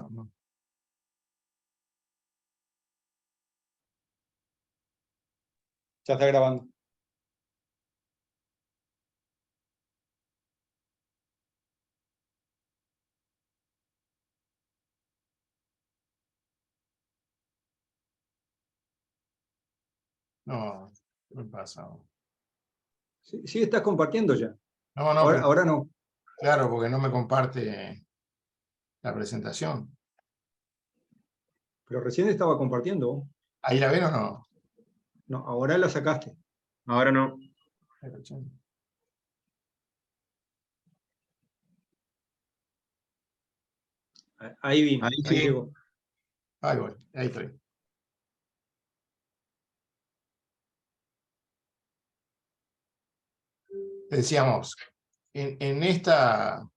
no. Ya está grabando. No, ¿qué me pasa? Sí, sí, estás compartiendo ya. No, Ahora no. Claro, porque no me comparte la presentación. Pero recién estaba compartiendo. ¿Ahí la ven o no? No, ahora la sacaste. Ahora no. Ahí vi, Ahí ahí sí. llegó. Ahí voy, ahí estoy. Decíamos, en esta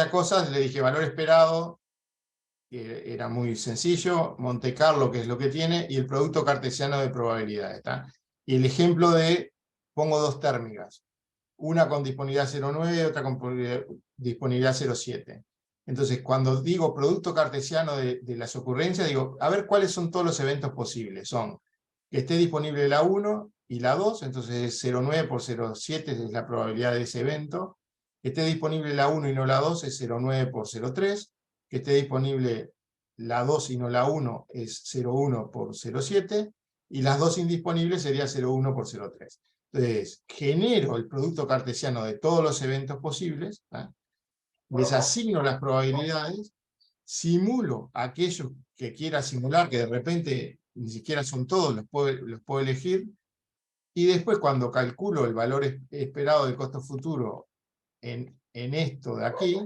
cosa le dije valor esperado, que era muy sencillo, Monte Carlo, que es lo que tiene, y el producto cartesiano de probabilidades. Y el ejemplo pongo dos térmicas, una con disponibilidad 0,9 y otra con disponibilidad 0,7. Entonces, cuando digo producto cartesiano de las ocurrencias, digo, a ver cuáles son todos los eventos posibles. Son que esté disponible la 1 y la 2, entonces 0,9 por 0,7 es la probabilidad de ese evento. Que esté disponible la 1 y no la 2 es 0,9 por 0,3. Que esté disponible la 2 y no la 1 es 0,1 por 0,7. Y las dos indisponibles sería 0,1 por 0,3. Entonces, genero el producto cartesiano de todos los eventos posibles, les asigno las probabilidades, simulo aquellos que quiera simular, que de repente ni siquiera son todos, los puedo elegir, y después cuando calculo el valor esperado del costo futuro en esto de aquí,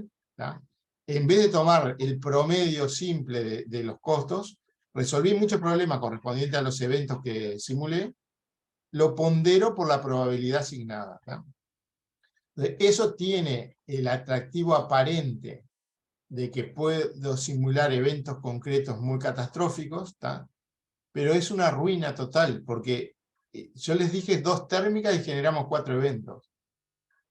en vez de tomar el promedio simple de los costos, resolví muchos problemas correspondientes a los eventos que simulé, lo pondero por la probabilidad asignada. Eso tiene el atractivo aparente de que puedo simular eventos concretos muy catastróficos, pero es una ruina total, porque yo les dije 2 térmicas y generamos 4 eventos.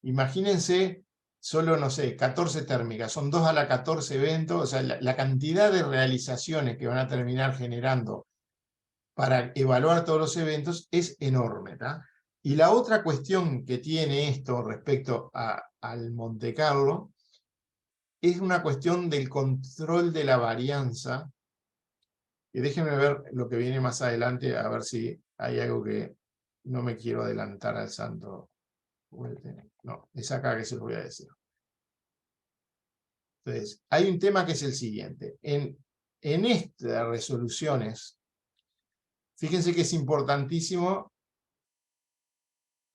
Imagínense solo, no sé, 14 térmicas, son 2 a la 14 eventos, o sea, la cantidad de realizaciones que van a terminar generando para evaluar todos los eventos es enorme. Y la otra cuestión que tiene esto respecto al Monte Carlo es una cuestión del control de la varianza. Y déjenme ver lo que viene más adelante, a ver si hay algo que no me quiero adelantar al santo. No, es acá que se lo voy a decir. Entonces, hay un tema que es el siguiente. En estas resoluciones, fíjense que es importantísimo.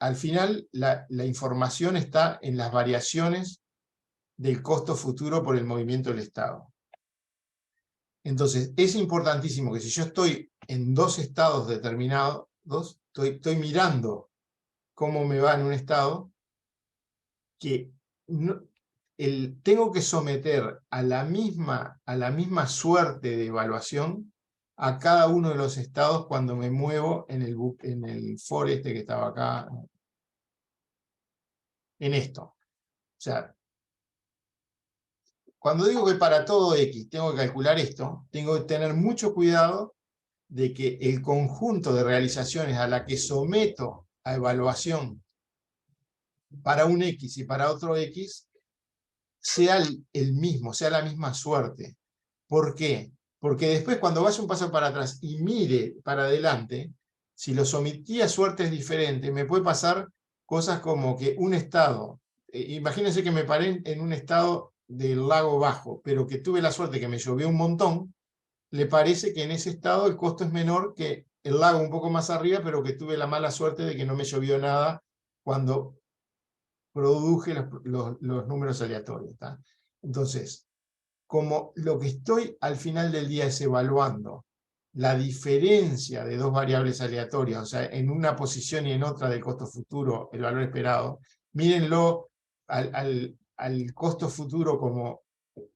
Al final, la información está en las variaciones del costo futuro por el movimiento del Estado. Entonces, es importantísimo que si yo estoy en 2 estados determinados, estoy mirando cómo me va en un estado, que tengo que someter a la misma suerte de evaluación a cada uno de los estados cuando me muevo en el for que estaba acá, en esto. O sea, cuando digo que para todo X tengo que calcular esto, tengo que tener mucho cuidado de que el conjunto de realizaciones a la que someto a evaluación para un X y para otro X sea el mismo, sea la misma suerte. ¿Por qué? Porque después cuando vaya un paso para atrás y mire para adelante, si lo sometí a suertes diferentes, me puede pasar cosas como que un estado, imagínense que me paré en un estado del lago bajo, pero que tuve la suerte que me llovió un montón, le parece que en ese estado el costo es menor que el lago un poco más arriba, pero que tuve la mala suerte de que no me llovió nada cuando produje los números aleatorios. Entonces, como lo que estoy al final del día es evaluando la diferencia de 2 variables aleatorias, o sea, en una posición y en otra del costo futuro, el valor esperado, mírenlo al costo futuro como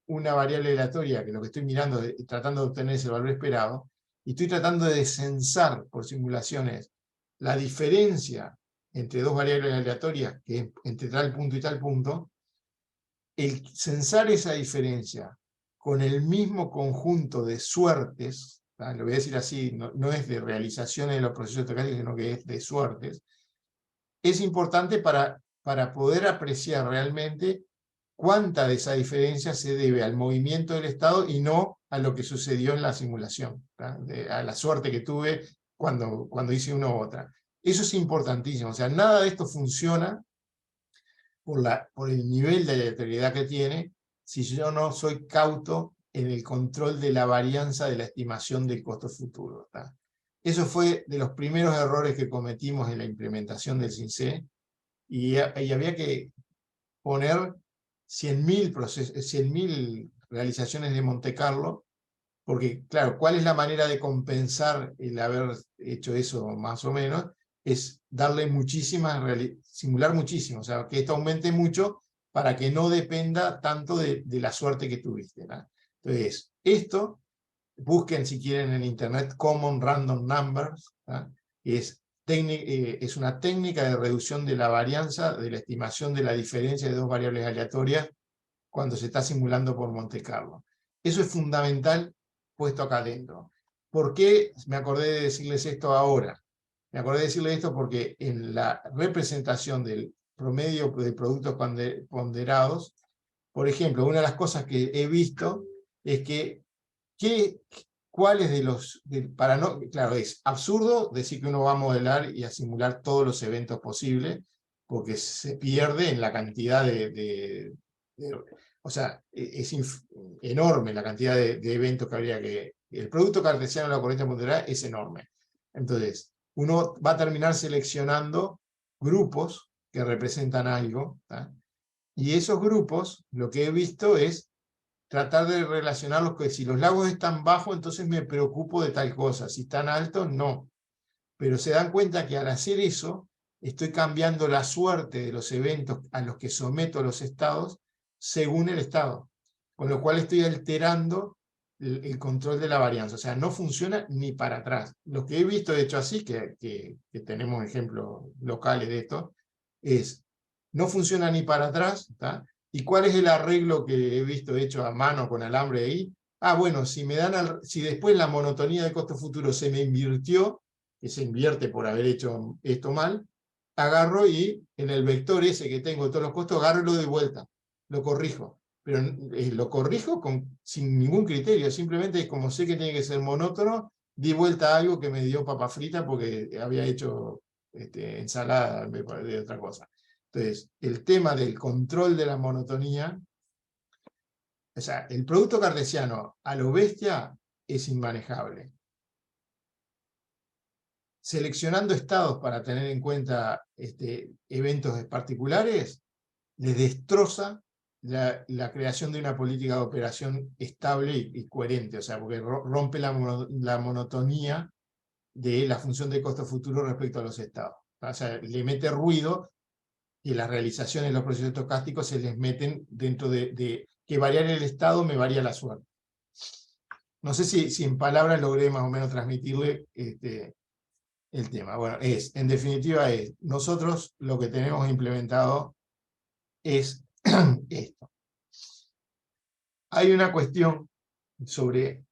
una variable aleatoria, que lo que estoy mirando, tratando de obtener ese valor esperado, y estoy tratando de censar por simulaciones la diferencia entre 2 variables aleatorias, que es entre tal punto y tal punto, el censar esa diferencia con el mismo conjunto de suertes, lo voy a decir así, no es de realizaciones de los procesos estocásticos, sino que es de suertes, es importante para poder apreciar realmente cuánta de esa diferencia se debe al movimiento del Estado y no a lo que sucedió en la simulación, a la suerte que tuve cuando hice una u otra. Eso es importantísimo, o sea, nada de esto funciona por el nivel de aleatoriedad que tiene si yo no soy cauto en el control de la varianza de la estimación del costo futuro. Eso fue de los primeros errores que cometimos en la implementación del CINCE, y había que poner 100.000 realizaciones de Monte Carlo, porque claro, ¿cuál es la manera de compensar el haber hecho eso más o menos? Es darle simular muchísimo, o sea, que esto aumente mucho para que no dependa tanto de la suerte que tuviste, ¿no? Entonces, esto, busquen si quieren en internet Common Random Numbers, ¿no? Es una técnica de reducción de la varianza, de la estimación de la diferencia de dos variables aleatorias cuando se está simulando por Monte Carlo. Eso es fundamental puesto acá adentro. ¿Por qué me acordé de decirles esto ahora? Me acordé de decirles esto porque en la representación del promedio de productos ponderados, por ejemplo, una de las cosas que he visto es que ¿cuáles de los... claro, es absurdo decir que uno va a modelar y a simular todos los eventos posibles, porque se pierde en la cantidad o sea, es enorme la cantidad de eventos que habría que... El producto cartesiano de la corriente ponderada es enorme. Entonces, uno va a terminar seleccionando grupos que representan algo, ¿tá? Y esos grupos, lo que he visto es tratar de relacionarlos con si los lagos están bajos, entonces me preocupo de tal cosa, si están altos, no. Pero se dan cuenta que al hacer eso, estoy cambiando la suerte de los eventos a los que someto a los estados según el estado, con lo cual estoy alterando el control de la varianza, o sea, no funciona ni para atrás. Lo que he visto de hecho así, que tenemos ejemplos locales de esto, es, no funciona ni para atrás, ¿tá? ¿Y cuál es el arreglo que he visto hecho a mano con alambre ahí? Ah, bueno, si después la monotonía de costo futuro se me invirtió, que se invierte por haber hecho esto mal, agarro y en el vector ese que tengo de todos los costos, agarro y lo doy vuelta, lo corrijo. Pero lo corrijo sin ningún criterio, simplemente como sé que tiene que ser monótono, di vuelta a algo que me dio papa frita porque había hecho ensalada de otra cosa. Entonces, el tema del control de la monotonía, o sea, el producto cartesiano a lo bestia es inmanejable. Seleccionando estados para tener en cuenta eventos particulares, les destroza la creación de una política de operación estable y coherente, o sea, porque rompe la monotonía de la función de costo futuro respecto a los estados. O sea, le mete ruido y las realizaciones de los procesos estocásticos se les meten dentro de que variar el estado me varía la suerte. No sé si en palabras logré más o menos transmitirle el tema. Bueno, en definitiva nosotros lo que tenemos implementado es esto. Hay una cuestión sobre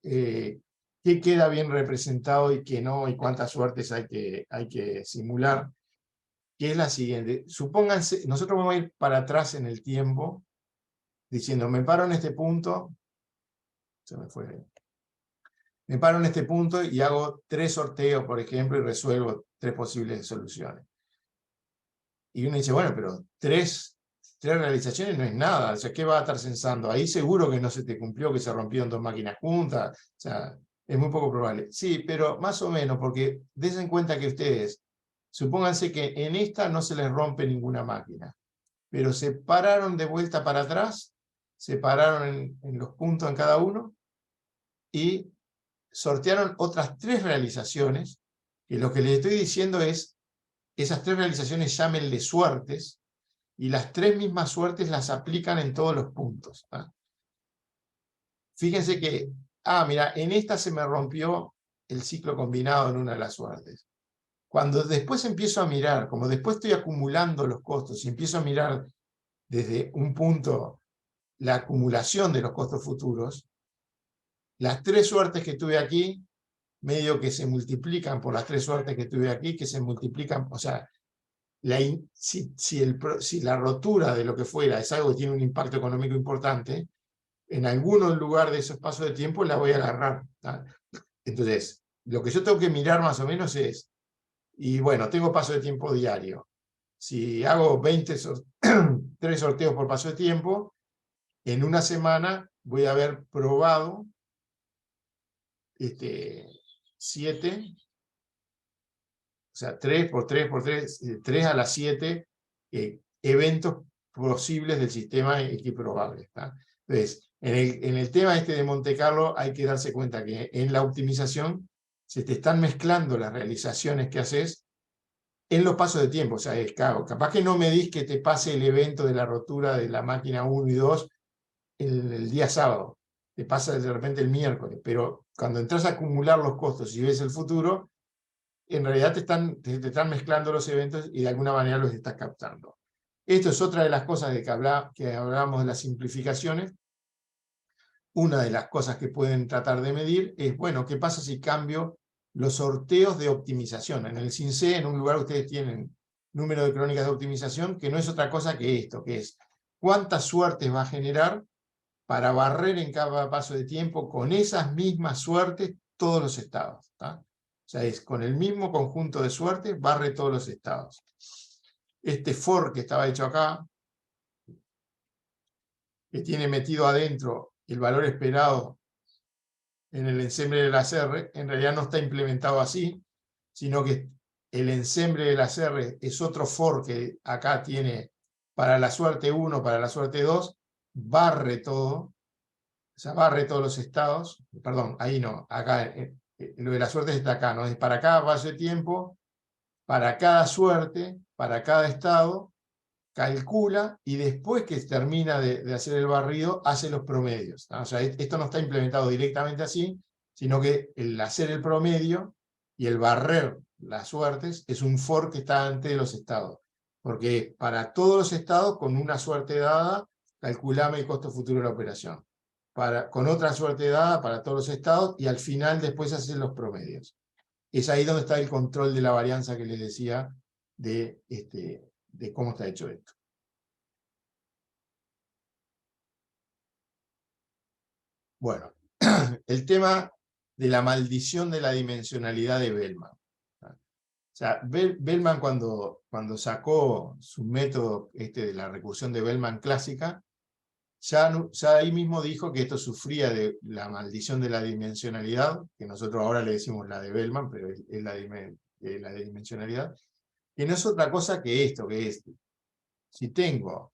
qué queda bien representado y qué no, y cuántas suertes hay que simular, que es la siguiente. Supónganse, nosotros vamos a ir para atrás en el tiempo, diciendo, me paro en este punto, me paro en este punto y hago 3 sorteos, por ejemplo, y resuelvo 3 posibles soluciones. Y uno dice, bueno, pero 3 realizaciones no es nada, o sea, ¿qué va a estar censando? Ahí seguro que no se te cumplió, que se rompieron 2 máquinas juntas, o sea, es muy poco probable. Sí, pero más o menos, porque des en cuenta que ustedes, supónganse que en esta no se les rompe ninguna máquina, pero se pararon de vuelta para atrás, se pararon en los puntos en cada uno, y sortearon otras 3 realizaciones, que lo que les estoy diciendo es, esas 3 realizaciones llámenle suertes, y las 3 mismas suertes las aplican en todos los puntos. Fíjense que, mira, en esta se me rompió el ciclo combinado en una de las suertes. Cuando después empiezo a mirar, como después estoy acumulando los costos y empiezo a mirar desde un punto la acumulación de los costos futuros, las 3 suertes que tuve aquí, medio que se multiplican por las 3 suertes que tuve aquí, que se multiplican, o sea, si la rotura de lo que fuera es algo que tiene un impacto económico importante, en algún lugar de esos pasos de tiempo la voy a agarrar. ¿Tá? Entonces, lo que yo tengo que mirar más o menos es, y bueno, tengo paso de tiempo diario. Si hago 3 sorteos por paso de tiempo, en una semana voy a haber probado 7, o sea, 3 por 3 por 3, 3 a las 7 eventos posibles del sistema equiprobables. Entonces, en el tema este de Monte Carlo hay que darse cuenta que en la optimización se te están mezclando las realizaciones que haces en los pasos de tiempo. O sea, es claro, capaz que no medís que te pase el evento de la rotura de la máquina 1 y 2 el día sábado, te pasa de repente el miércoles, pero cuando entras a acumular los costos y ves el futuro, en realidad te están mezclando los eventos y de alguna manera los estás captando. Esto es otra de las cosas de que hablábamos de las simplificaciones. Una de las cosas que pueden tratar de medir es, bueno, ¿qué pasa si cambio los sorteos de optimización? En el CINCE, en un lugar ustedes tienen número de crónicas de optimización, que no es otra cosa que esto, que es cuántas suertes va a generar para barrer en cada paso de tiempo con esas mismas suertes todos los estados. O sea, es con el mismo conjunto de suertes barre todos los estados. Este for que estaba hecho acá, que tiene metido adentro el valor esperado en el ensemble de las R, en realidad no está implementado así, sino que el ensemble de las R es otro for que acá tiene para la suerte 1, para la suerte 2, barre todo, o sea, barre todos los estados, perdón, ahí no, acá, lo de la suerte está acá, ¿no? Es para cada paso de tiempo, para cada suerte, para cada estado, calcula y después que termina de hacer el barrido, hace los promedios. ¿No? O sea, esto no está implementado directamente así, sino que el hacer el promedio y el barrer las suertes es un for que está antes de los estados. Porque para todos los estados, con una suerte dada, calculame el costo futuro de la operación. Con otra suerte dada para todos los estados y al final después hacer los promedios. Es ahí donde está el control de la varianza que les decía de cómo está hecho esto. Bueno, el tema de la maldición de la dimensionalidad de Bellman. O sea, Bellman cuando sacó su método de la recursión de Bellman clásica, ya ahí mismo dijo que esto sufría de la maldición de la dimensionalidad, que nosotros ahora le decimos la de Bellman, pero es la de dimensionalidad, que no es otra cosa que esto, que es, si tengo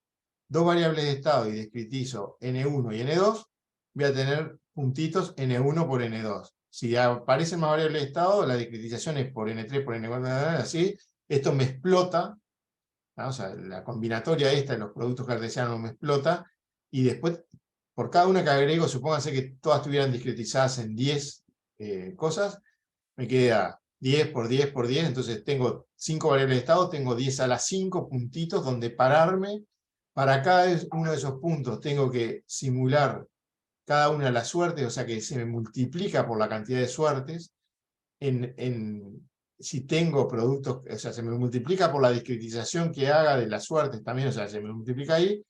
2 variables de estado y discretizo N1 y N2, voy a tener puntitos N1 por N2. Si aparecen más variables de estado, la discretización es por N3, por N4, así, esto me explota, ¿no? O sea, la combinatoria esta de los productos cartesianos me explota, y después, por cada una que agrego, supónganse que todas estuvieran discretizadas en 10 cosas, me queda 10 por 10 por 10, entonces tengo 5 variables de estado, tengo 10 a las 5 puntitos donde pararme. Para cada uno de esos puntos tengo que simular cada una de las suertes, o sea que se me multiplica por la cantidad de suertes. Si tengo productos, o sea, se me multiplica por la discretización que haga de las suertes también, o sea, se me multiplica ahí.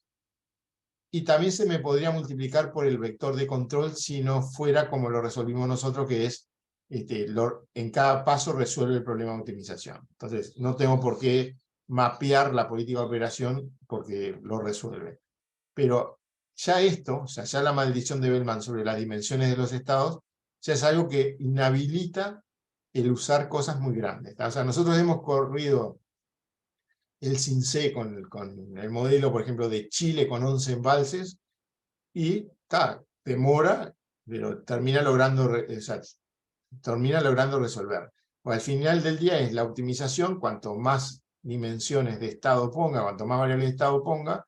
Y también se me podría multiplicar por el vector de control si no fuera como lo resolvimos nosotros, que es en cada paso resuelve el problema de optimización. Entonces, no tengo por qué mapear la política de operación porque lo resuelve. Pero ya esto, o sea, ya la maldición de Bellman sobre las dimensiones de los estados, ya es algo que inhabilita el usar cosas muy grandes. O sea, nosotros hemos corrido el CINCE con el modelo, por ejemplo, de Chile con 11 embalses, y demora, pero termina logrando resolver. Pues al final del día es la optimización, cuanto más dimensiones de estado ponga, cuanto más variables de estado ponga,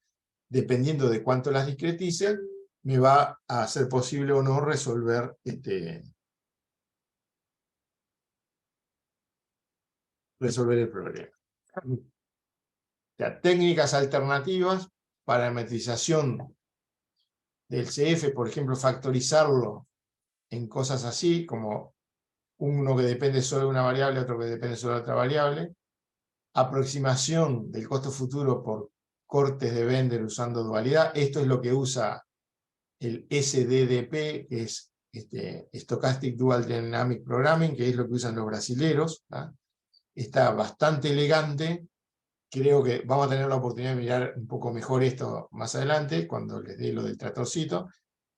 dependiendo de cuánto las discretice, me va a hacer posible o no resolver el problema. O sea, técnicas alternativas parametrización del CF, por ejemplo, factorizarlo en cosas así, como uno que depende solo de una variable, otro que depende solo de otra variable, aproximación del costo futuro por cortes de Bender usando dualidad. Esto es lo que usa el SDDP, que es Stochastic Dual Dynamic Programming, que es lo que usan los brasileros. Está bastante elegante. Creo que vamos a tener la oportunidad de mirar un poco mejor esto más adelante, cuando les dé lo del tratorcito.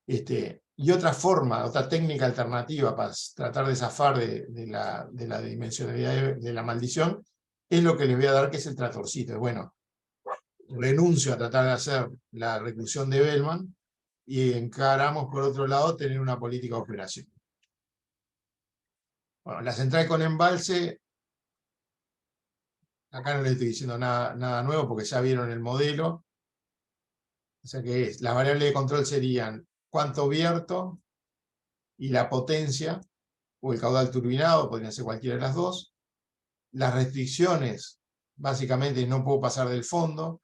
Y otra forma, otra técnica alternativa para tratar de zafar de la dimensionalidad de la maldición, es lo que les voy a dar, que es el tratorcito. Bueno, renuncio a tratar de hacer la reclusión de Bellman y encaramos por otro lado tener una política de operación. Bueno, la central con embalse, acá no les estoy diciendo nada nuevo porque ya vieron el modelo. O sea que las variables de control serían cuánto vierto y la potencia, o el caudal turbinado, podrían ser cualquiera de las dos. Las restricciones, básicamente no puedo pasar del fondo.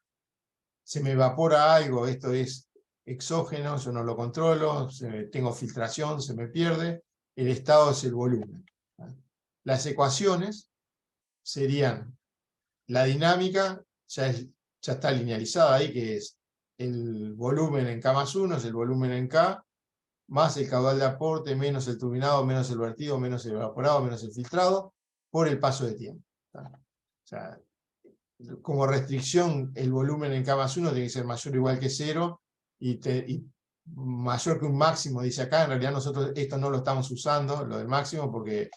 Se me evapora algo, esto es exógeno, yo no lo controlo, tengo filtración, se me pierde. El estado es el volumen. Las ecuaciones serían la dinámica, ya está linealizada ahí, que es el volumen en K más 1, es el volumen en K, más el caudal de aporte, menos el turbinado, menos el vertido, menos el evaporado, menos el filtrado, por el paso de tiempo. O sea, como restricción, el volumen en K más 1 tiene que ser mayor o igual que 0, y mayor que un máximo, dice acá. En realidad nosotros esto no lo estamos usando, lo del máximo, porque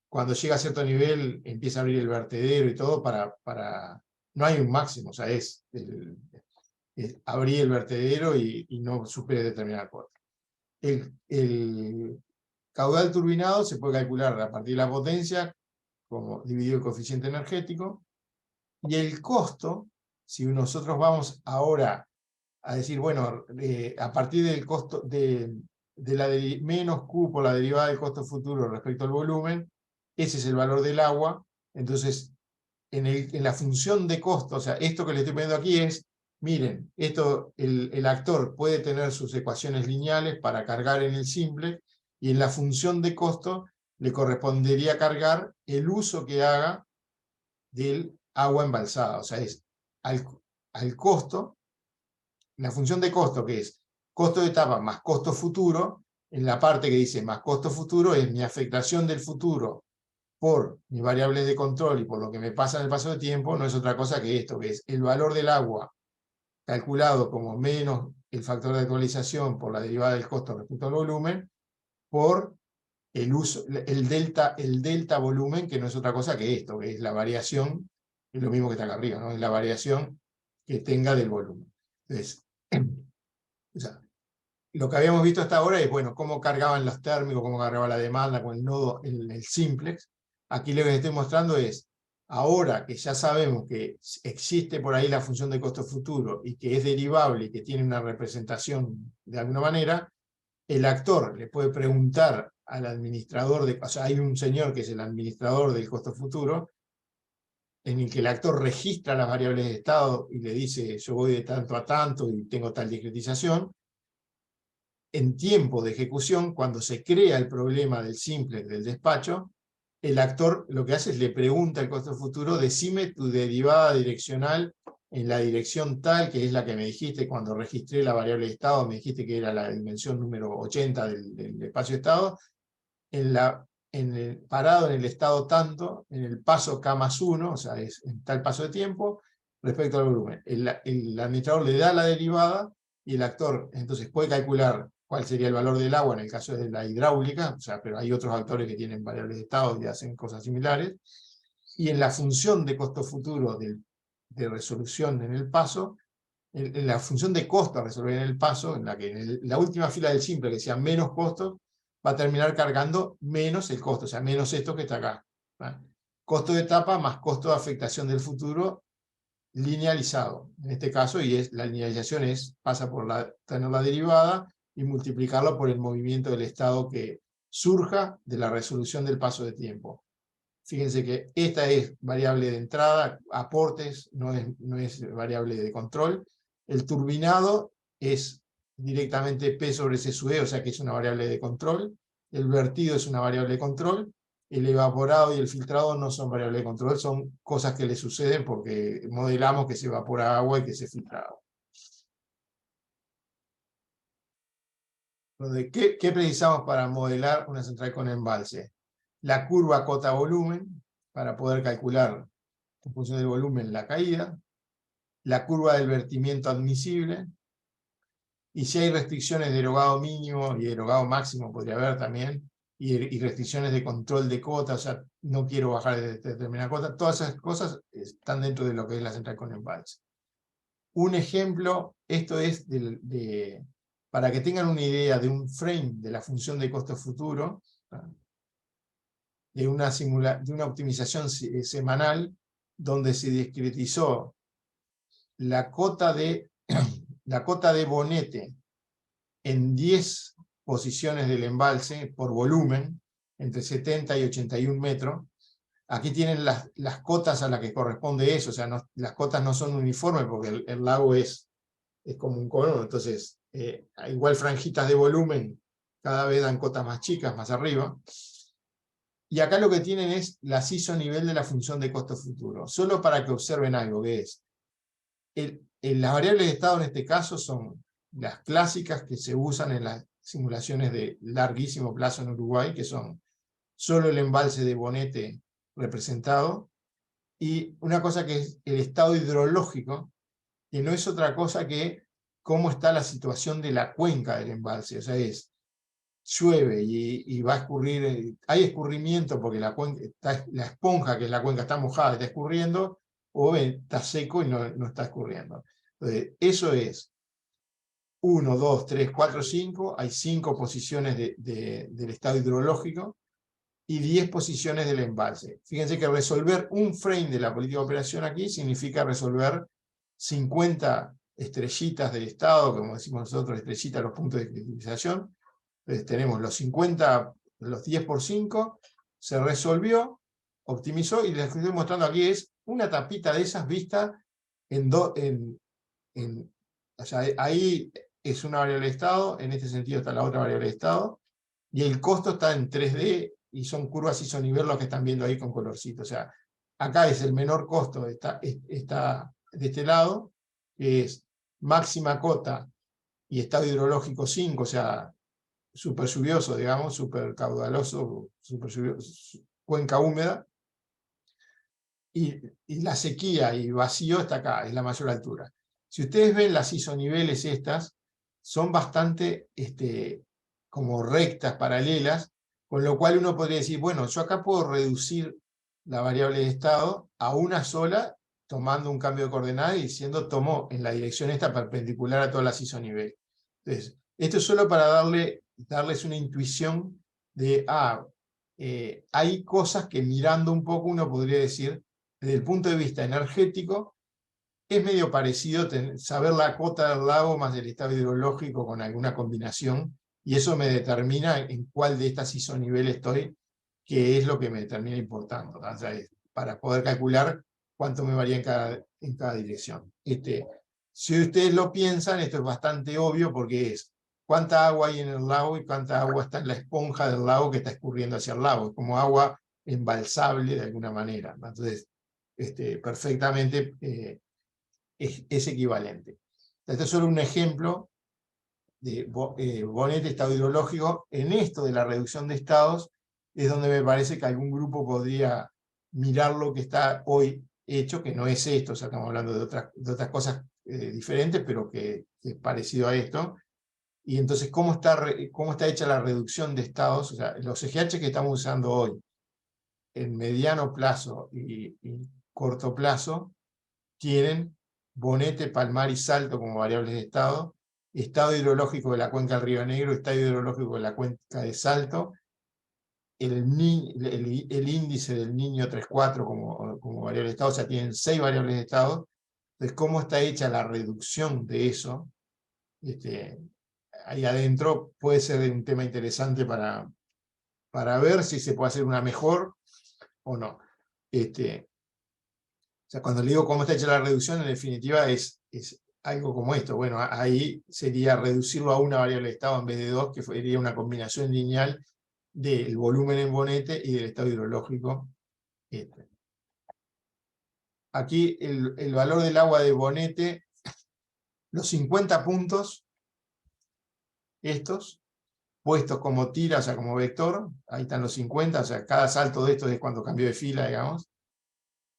cuando llega a cierto nivel empieza a abrir el vertedero y todo, no hay un máximo, o sea, es abrir el vertedero y no supere determinada cuota. El caudal turbinado se puede calcular a partir de la potencia, como dividido el coeficiente energético, y el costo, si nosotros vamos ahora a decir, bueno, a partir del costo de menos Q por la derivada del costo futuro respecto al volumen, ese es el valor del agua. Entonces, en la función de costo, o sea, esto que le estoy poniendo aquí es, miren, el actor puede tener sus ecuaciones lineales para cargar en el simple, y en la función de costo le correspondería cargar el uso que haga del agua embalsada. O sea, es al costo, la función de costo, que es costo de etapa más costo futuro, en la parte que dice más costo futuro, es mi afectación del futuro por mis variables de control y por lo que me pasa en el paso de tiempo, no es otra cosa que esto, que es el valor del agua calculado como menos el factor de actualización por la derivada del costo respecto al volumen, por el uso, el delta volumen, que no es otra cosa que esto, que es la variación, es lo mismo que está acá arriba, ¿no? Es la variación que tenga del volumen. Entonces, o sea, lo que habíamos visto hasta ahora es, bueno, cómo cargaban los térmicos, cómo cargaba la demanda con el nodo, el simplex. Aquí lo que les estoy mostrando es, ahora que ya sabemos que existe por ahí la función de costo futuro y que es derivable y que tiene una representación de alguna manera, el actor le puede preguntar al administrador, o sea, hay un señor que es el administrador del costo futuro, en el que el actor registra las variables de estado y le dice, yo voy de tanto a tanto y tengo tal discretización. En tiempo de ejecución, cuando se crea el problema del simple del despacho, el actor lo que hace es le pregunta al costo futuro, decime tu derivada direccional en la dirección tal, que es la que me dijiste cuando registré la variable de estado, me dijiste que era la dimensión número 80 del espacio de estado, parado en el estado tanto, en el paso K más 1, o sea, es en tal paso de tiempo, respecto al volumen. El administrador le da la derivada y el actor entonces puede calcular cuál sería el valor del agua en el caso de la hidráulica, o sea, pero hay otros actores que tienen variables de estado y hacen cosas similares, y en la función de costo futuro de resolución en el paso, en la función de costo a resolver en el paso, en la que la última fila del simple, que sea menos costos, va a terminar cargando menos el costo, o sea, menos esto que está acá. Costo de etapa más costo de afectación del futuro linealizado, en este caso, y la linealización pasa por tener la derivada y multiplicarlo por el movimiento del estado que surja de la resolución del paso de tiempo. Fíjense que esta es variable de entrada, aportes, no es variable de control, El turbinado es directamente P sobre C sub E, o sea que es una variable de control. El vertido es una variable de control. El evaporado y el filtrado no son variables de control, son cosas que le suceden porque modelamos que se evapora agua y que se filtra agua. ¿Qué precisamos para modelar una central con embalse? La curva cota-volumen, para poder calcular en función del volumen la caída, la curva del vertimiento admisible, y si hay restricciones de erogado mínimo y erogado máximo, podría haber también, y restricciones de control de cota, o sea, no quiero bajar de determinada cota, todas esas cosas están dentro de lo que es la central con embalse. Un ejemplo, esto es para que tengan una idea de un frame de la función de costo futuro, de una optimización semanal, donde se discretizó la cota de bonete en 10 posiciones del embalse por volumen, entre 70 y 81 metros. Aquí tienen las cotas a las que corresponde eso, o sea, las cotas no son uniformes porque el lago es como un cono, entonces igual franjitas de volumen cada vez dan cotas más chicas, más arriba. Y acá lo que tienen es la ISO nivel de la función de costo futuro, solo para que observen algo, que es las variables de estado en este caso son las clásicas que se usan en las simulaciones de larguísimo plazo en Uruguay, que son solo el embalse de Bonete representado, y una cosa que es el estado hidrológico, que no es otra cosa que cómo está la situación de la cuenca del embalse, o sea, llueve y va a escurrir, hay escurrimiento porque la esponja, que es la cuenca, está mojada, está escurriendo, o está seco y no está escurriendo. Entonces, eso es 1, 2, 3, 4, 5, hay 5 posiciones del estado hidrológico y 10 posiciones del embalse. Fíjense que resolver un frame de la política de operación aquí significa resolver 50 estrellitas del estado, como decimos nosotros, estrellitas los puntos de criticación. Entonces tenemos los 50, los 10 por 5, se resolvió, optimizó, y les estoy mostrando aquí es una tapita de esas vistas o sea, ahí es una variable de estado, en este sentido está la otra variable de estado, y el costo está en 3D, y son curvas isonivel los que están viendo ahí con colorcito. O sea, acá es el menor costo, está de este lado, que es máxima cota y estado hidrológico 5, o sea, súper lluvioso, digamos, súper caudaloso, cuenca húmeda, y la sequía y vacío está acá, es la mayor altura. Si ustedes ven las isoniveles estas, son bastante como rectas, paralelas, con lo cual uno podría decir, bueno, yo acá puedo reducir la variable de estado a una sola, tomando un cambio de coordenada y diciendo, tomo en la dirección esta perpendicular a todas las isoniveles. Entonces, esto es solo para darles una intuición de, hay cosas que mirando un poco uno podría decir, desde el punto de vista energético, es medio parecido saber la cota del lago más el estado hidrológico con alguna combinación, y eso me determina en cuál de estas isonivel estoy, que es lo que me termina importando, ¿no? O sea, para poder calcular cuánto me varía en cada dirección. Si ustedes lo piensan, esto es bastante obvio porque es cuánta agua hay en el lago y cuánta agua está en la esponja del lago que está escurriendo hacia el lago. Es como agua embalsable de alguna manera, ¿no? Entonces, perfectamente es equivalente. Este es solo un ejemplo de Bonete, estado hidrológico. En esto de la reducción de estados es donde me parece que algún grupo podría mirar lo que está hoy hecho, que no es esto, o sea, estamos hablando de otras cosas diferentes, pero que es parecido a esto. Y entonces, ¿cómo está hecha la reducción de estados? O sea, los EGH que estamos usando hoy, en mediano plazo y corto plazo, tienen Bonete, Palmar y Salto como variables de estado hidrológico de la cuenca del Río Negro, estado hidrológico de la cuenca de Salto, el índice del Niño 3,4 como variable de estado, o sea, tienen 6 variables de estado. Entonces, ¿cómo está hecha la reducción de eso? Ahí adentro puede ser un tema interesante para ver si se puede hacer una mejor o no. O sea, cuando le digo cómo está hecha la reducción, en definitiva es algo como esto. Bueno, ahí sería reducirlo a una variable de estado en vez de dos, que sería una combinación lineal del volumen en bonete y del estado hidrológico. Aquí el valor del agua de bonete, los 50 puntos, estos, puestos como tira, o sea, como vector, ahí están los 50, o sea, cada salto de estos es cuando cambio de fila, digamos.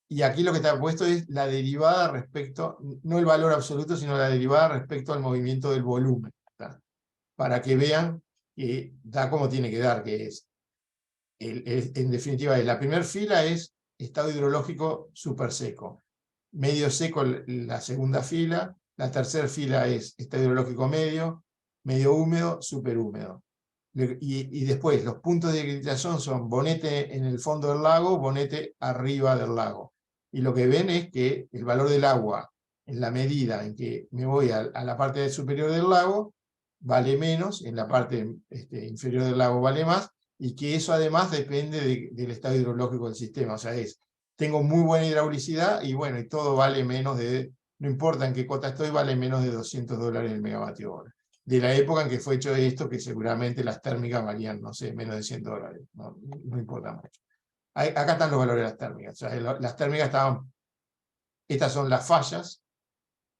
Y aquí lo que está puesto es la derivada respecto, no el valor absoluto, sino la derivada respecto al movimiento del volumen, ¿tá? Para que vean que da como tiene que dar, que es, en definitiva, la primera fila es estado hidrológico súper seco, medio seco la segunda fila, la tercera fila es estado hidrológico medio húmedo, súper húmedo. Y después los puntos de acreditación son bonete en el fondo del lago, bonete arriba del lago. Y lo que ven es que el valor del agua, en la medida en que me voy a la parte superior del lago, vale menos, en la parte inferior del lago vale más, y que eso además depende del estado hidrológico del sistema. O sea, tengo muy buena hidraulicidad y bueno, y todo vale menos no importa en qué cota estoy, vale menos de $200 el megavatio hora. De la época en que fue hecho esto, que seguramente las térmicas valían, no sé, menos de $100, no importa mucho. Acá están los valores de las térmicas. O sea, las térmicas estaban, estas son las fallas,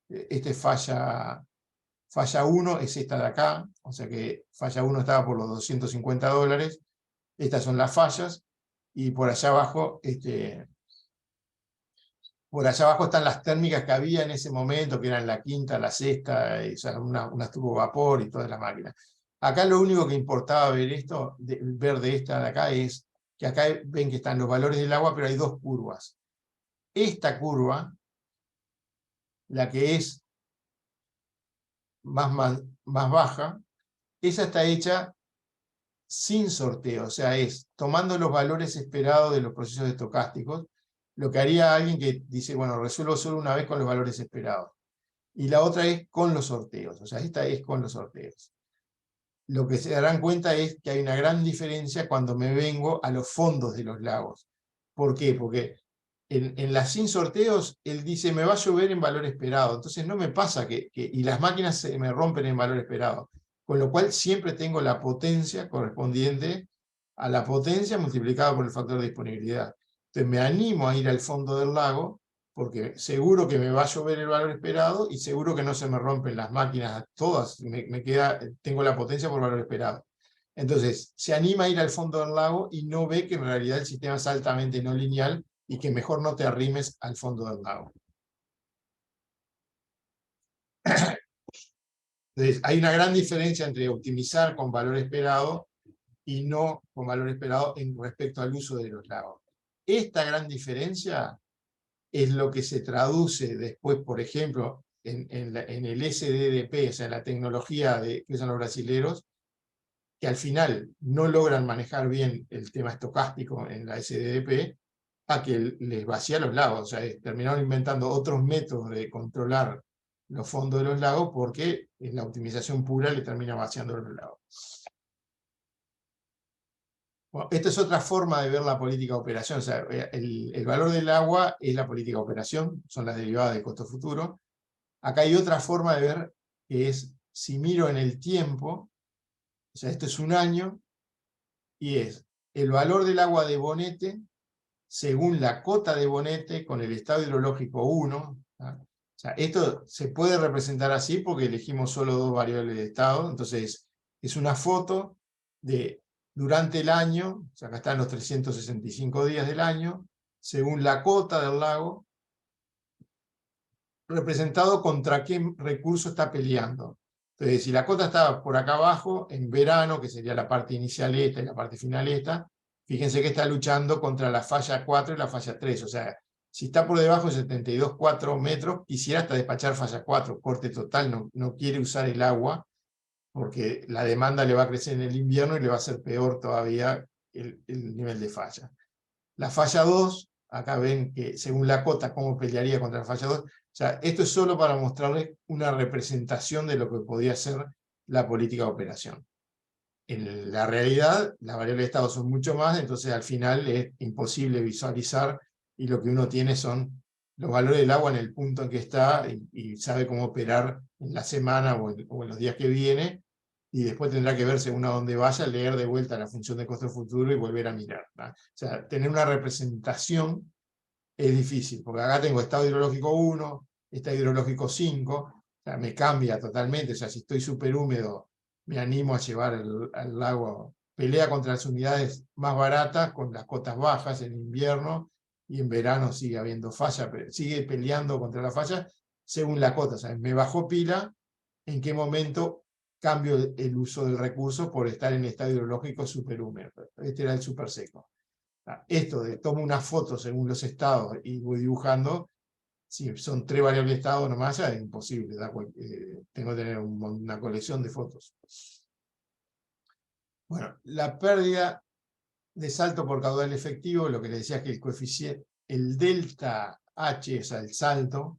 es falla 1 es esta de acá, o sea que falla 1 estaba por los $250, estas son las fallas, y por allá abajo, están las térmicas que había en ese momento, que eran la quinta, la sexta, o sea, unas turbo vapor y toda la máquina. Acá lo único que importaba ver de esta de acá es que acá ven que están los valores del agua, pero hay dos curvas. Esta curva, la que es más baja, esa está hecha sin sorteo, o sea, es tomando los valores esperados de los procesos estocásticos, lo que haría alguien que dice, bueno, resuelvo solo una vez con los valores esperados. Y la otra es con los sorteos, o sea, esta es con los sorteos. Lo que se darán cuenta es que hay una gran diferencia cuando me vengo a los fondos de los lagos. ¿Por qué? Porque en las sin sorteos, él dice, me va a llover en valor esperado, entonces no me pasa y las máquinas se me rompen en valor esperado, con lo cual siempre tengo la potencia correspondiente a la potencia multiplicada por el factor de disponibilidad. Entonces me animo a ir al fondo del lago, porque seguro que me va a llover el valor esperado y seguro que no se me rompen las máquinas todas, tengo la potencia por valor esperado. Entonces se anima a ir al fondo del lago y no ve que en realidad el sistema es altamente no lineal y que mejor no te arrimes al fondo del lago. Entonces, hay una gran diferencia entre optimizar con valor esperado y no con valor esperado en respecto al uso de los lagos. Esta gran diferencia es lo que se traduce después, por ejemplo, en el SDDP, o sea, la tecnología que usan los brasileros, que al final no logran manejar bien el tema estocástico en la SDDP, a que les vacía los lagos. O sea, terminaron inventando otros métodos de controlar los fondos de los lagos porque en la optimización pura le termina vaciando los lagos. Bueno, esta es otra forma de ver la política de operación. O sea, el valor del agua es la política de operación, son las derivadas del costo futuro. Acá hay otra forma de ver, que es si miro en el tiempo, o sea, esto es un año, y es el valor del agua de bonete según la cota de bonete con el estado hidrológico 1. ¿tá? O sea, esto se puede representar así porque elegimos solo dos variables de estado. Entonces, es una foto de durante el año, o sea, acá están los 365 días del año, según la cota del lago, representado contra qué recurso está peleando. Entonces, si la cota estaba por acá abajo, en verano, que sería la parte inicial esta y la parte final esta, fíjense que está luchando contra la falla 4 y la falla 3. O sea, si está por debajo de 72,4 metros, quisiera hasta despachar falla 4, corte total, no quiere usar el agua, porque la demanda le va a crecer en el invierno y le va a hacer peor todavía el nivel de falla. La falla 2, acá ven que según la cota, cómo pelearía contra la falla 2. O sea, esto es solo para mostrarles una representación de lo que podría ser la política de operación. En la realidad, las variables de estado son mucho más, entonces al final es imposible visualizar y lo que uno tiene son los valores del agua en el punto en que está y sabe cómo operar en la semana o en los días que viene, y después tendrá que ver según a dónde vaya, leer de vuelta la función de costo futuro y volver a mirar, ¿no? O sea, tener una representación es difícil, porque acá tengo estado hidrológico 1, estado hidrológico 5, o sea, me cambia totalmente. O sea, si estoy súper húmedo, me animo a llevar al lago, pelea contra las unidades más baratas con las cotas bajas en invierno, y en verano sigue habiendo falla, pero sigue peleando contra la falla según la cota. O sea, me bajó pila, ¿en qué momento cambio el uso del recurso por estar en estado hidrológico súper húmedo? Este era el súper seco. Esto de tomo una foto según los estados y voy dibujando, si son 3 variables de estado nomás, ya es imposible. Tengo que tener una colección de fotos. Bueno, la pérdida de salto por caudal efectivo, lo que le decía es que el coeficiente, el delta H, o sea, el salto,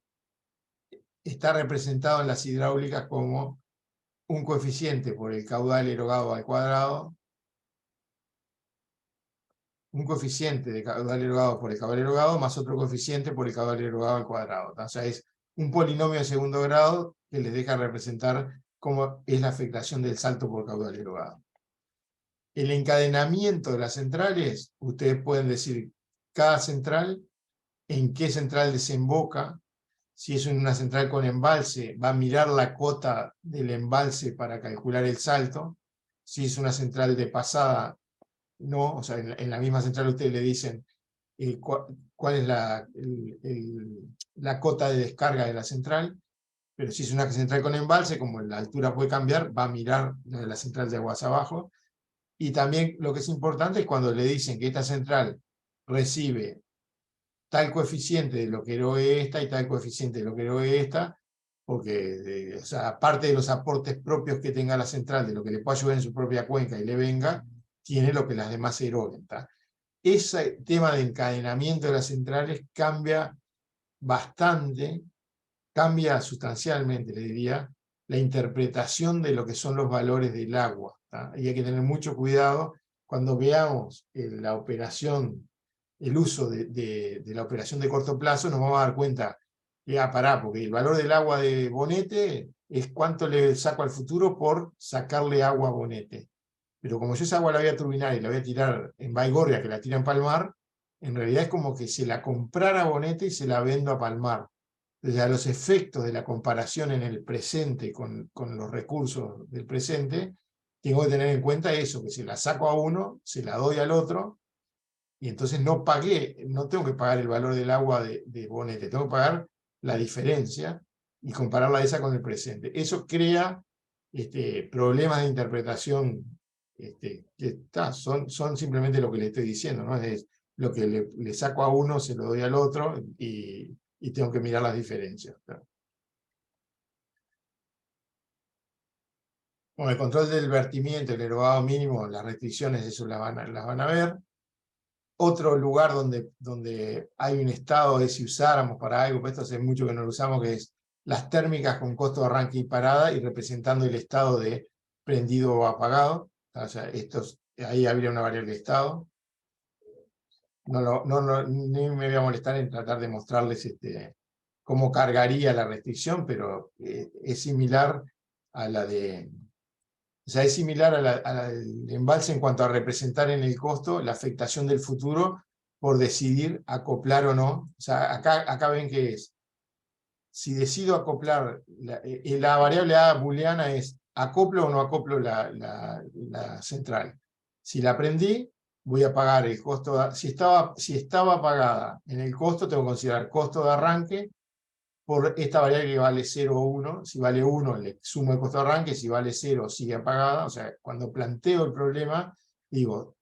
está representado en las hidráulicas como un coeficiente por el caudal erogado al cuadrado, un coeficiente de caudal erogado por el caudal erogado, más otro coeficiente por el caudal erogado al cuadrado. O sea, es un polinomio de segundo grado que les deja representar cómo es la afectación del salto por caudal erogado. El encadenamiento de las centrales, ustedes pueden decir cada central, en qué central desemboca. Si es una central con embalse, va a mirar la cota del embalse para calcular el salto. Si es una central de pasada, no. O sea, en la misma central ustedes le dicen cuál es la cota de descarga de la central, pero si es una central con embalse, como la altura puede cambiar, va a mirar la central de aguas abajo. Y también lo que es importante es cuando le dicen que esta central recibe tal coeficiente de lo que erogue esta y tal coeficiente de lo que erogue esta, porque o sea, aparte de los aportes propios que tenga la central, de lo que le pueda ayudar en su propia cuenca y le venga, tiene lo que las demás eroguen. Ese tema de encadenamiento de las centrales cambia bastante, cambia sustancialmente, le diría, la interpretación de lo que son los valores del agua. Y hay que tener mucho cuidado cuando veamos la operación, el uso de la operación de corto plazo, nos vamos a dar cuenta que, pará, porque el valor del agua de Bonete es cuánto le saco al futuro por sacarle agua a Bonete. Pero como yo esa agua la voy a turbinar y la voy a tirar en Baigorria, que la tira en Palmar, en realidad es como que se la comprara a Bonete y se la vendo a Palmar. Entonces, a los efectos de la comparación en el presente con los recursos del presente, tengo que tener en cuenta eso, que si la saco a uno, se la doy al otro, y entonces no tengo que pagar el valor del agua de Bonete, tengo que pagar la diferencia y compararla esa con el presente. Eso crea problemas de interpretación que son simplemente lo que le estoy diciendo, ¿no? Es lo que le saco a uno, se lo doy al otro, y tengo que mirar las diferencias. Bueno, el control del vertimiento, el erogado mínimo, las restricciones, eso las van a ver. Otro lugar donde hay un estado de si usáramos para algo, pues esto hace mucho que no lo usamos, que es las térmicas con costo de arranque y parada y representando el estado de prendido o apagado. O sea, ahí habría una variable de estado. Ni me voy a molestar en tratar de mostrarles cómo cargaría la restricción, pero es similar a la de... O sea, es similar a la del embalse en cuanto a representar en el costo la afectación del futuro por decidir acoplar o no. O sea, acá ven que es, si decido acoplar, la variable A booleana es acoplo o no acoplo la central. Si la prendí, voy a pagar el costo, si estaba apagada en el costo, tengo que considerar costo de arranque por esta variable que vale 0 o 1. Si vale 1, le sumo el costo de arranque. Si vale 0, sigue apagada. O sea, cuando planteo el problema, digo,